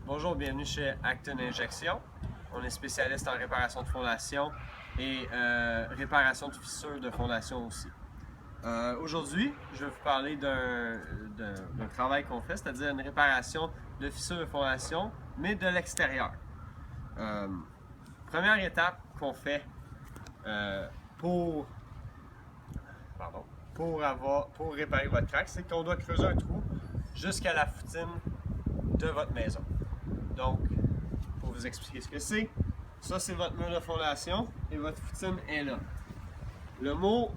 Bonjour, bienvenue chez Acton Injection. On est spécialiste en réparation de fondation et réparation de fissures de fondation aussi. Aujourd'hui, je vais vous parler d'un travail qu'on fait, c'est-à-dire une réparation de fissures de fondation, mais de l'extérieur. Première étape qu'on fait pour réparer votre craque, c'est qu'on doit creuser un trou jusqu'à la foutine de votre maison. Donc, pour vous expliquer ce que c'est, ça c'est votre mur de fondation et votre foutine est là. Le bon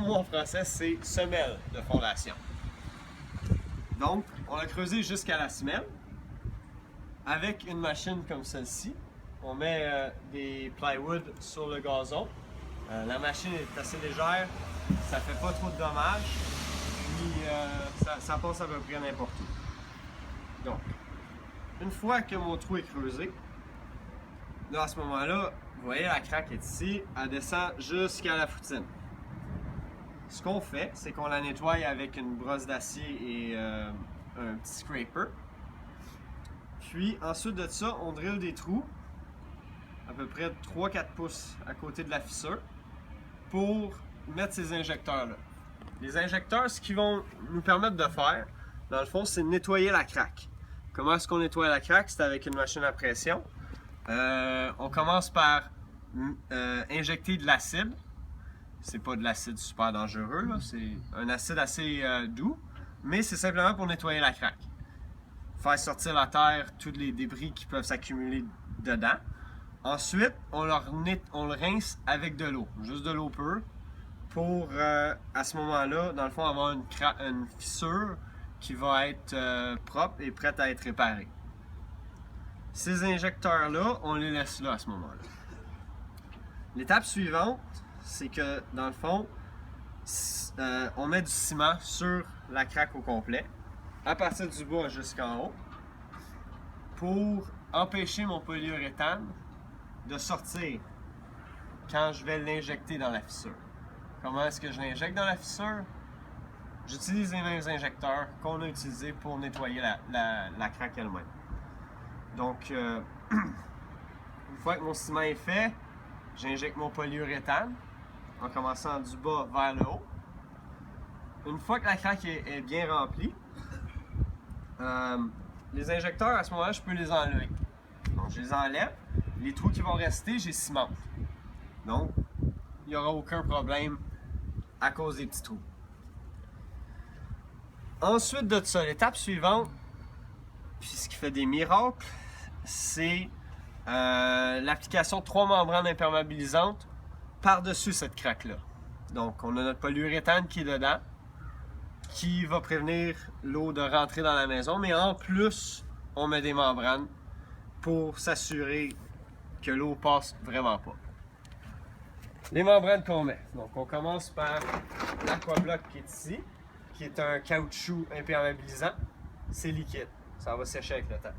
mot en français, c'est semelle de fondation. Donc, on a creusé jusqu'à la semelle avec une machine comme celle-ci. On met des plywood sur le gazon. La machine est assez légère, ça fait pas trop de dommages, puis ça passe à peu près n'importe où. Donc, une fois que mon trou est creusé, là à ce moment-là, vous voyez la craque est ici, elle descend jusqu'à la foutine. Ce qu'on fait, c'est qu'on la nettoie avec une brosse d'acier et un petit scraper. Puis ensuite de ça, on drille des trous à peu près 3-4 pouces à côté de la fissure pour mettre ces injecteurs-là. Les injecteurs, ce qu'ils vont nous permettre de faire, dans le fond, c'est de nettoyer la craque. Comment est-ce qu'on nettoie la craque? C'est avec une machine à pression. On commence par injecter de l'acide. C'est pas de l'acide super dangereux, c'est un acide assez doux, mais c'est simplement pour nettoyer la craque. Faire sortir la terre, tous les débris qui peuvent s'accumuler dedans. Ensuite, on le rince avec de l'eau, juste de l'eau pure, pour à ce moment-là, dans le fond, avoir une fissure qui va être propre et prête à être réparée. Ces injecteurs-là, on les laisse là à ce moment-là. L'étape suivante, c'est que dans le fond, on met du ciment sur la craque au complet, à partir du bas jusqu'en haut, pour empêcher mon polyuréthane de sortir quand je vais l'injecter dans la fissure. Comment est-ce que je l'injecte dans la fissure? J'utilise les mêmes injecteurs qu'on a utilisés pour nettoyer la craque elle-même. Donc, une fois que mon ciment est fait, j'injecte mon polyuréthane en commençant du bas vers le haut. Une fois que la craque est bien remplie, les injecteurs, à ce moment-là, je peux les enlever. Donc, je les enlève. Les trous qui vont rester, je les cimente. Donc, il n'y aura aucun problème à cause des petits trous. Ensuite de ça, l'étape suivante, puis ce qui fait des miracles, c'est l'application de 3 membranes imperméabilisantes par-dessus cette craque-là. Donc, on a notre polyuréthane qui est dedans, qui va prévenir l'eau de rentrer dans la maison, mais en plus, on met des membranes pour s'assurer que l'eau passe vraiment pas. Les membranes qu'on met. Donc, on commence par l'Aquabloc qui est ici, qui est un caoutchouc imperméabilisant. C'est liquide. Ça va sécher avec le temps.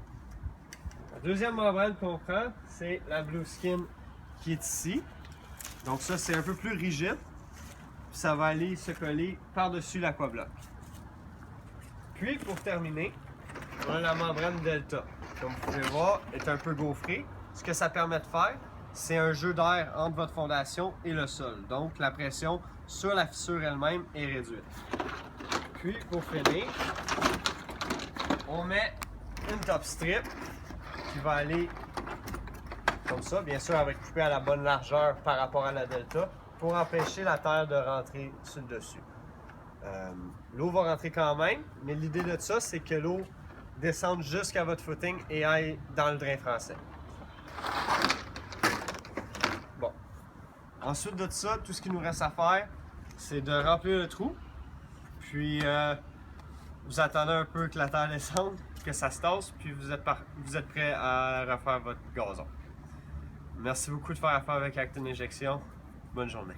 La deuxième membrane qu'on prend, c'est la Blueskin qui est ici. Donc ça, c'est un peu plus rigide. Puis ça va aller se coller par-dessus l'Aquabloc. Puis, pour terminer, on a la membrane Delta. Comme vous pouvez voir, elle est un peu gaufrée. Ce que ça permet de faire, c'est un jeu d'air entre votre fondation et le sol. Donc, la pression sur la fissure elle-même est réduite. Puis, pour finir, on met une top strip qui va aller comme ça. Bien sûr, elle va être coupée à la bonne largeur par rapport à la Delta pour empêcher la terre de rentrer sur le dessus. L'eau va rentrer quand même, mais l'idée de ça, c'est que l'eau descende jusqu'à votre footing et aille dans le drain français. Bon. Ensuite de ça, tout ce qu'il nous reste à faire, c'est de remplir le trou. Puis, vous attendez un peu que la terre descende, que ça se tasse, puis vous êtes prêt à refaire votre gazon. Merci beaucoup de faire affaire avec Acton Injection. Bonne journée.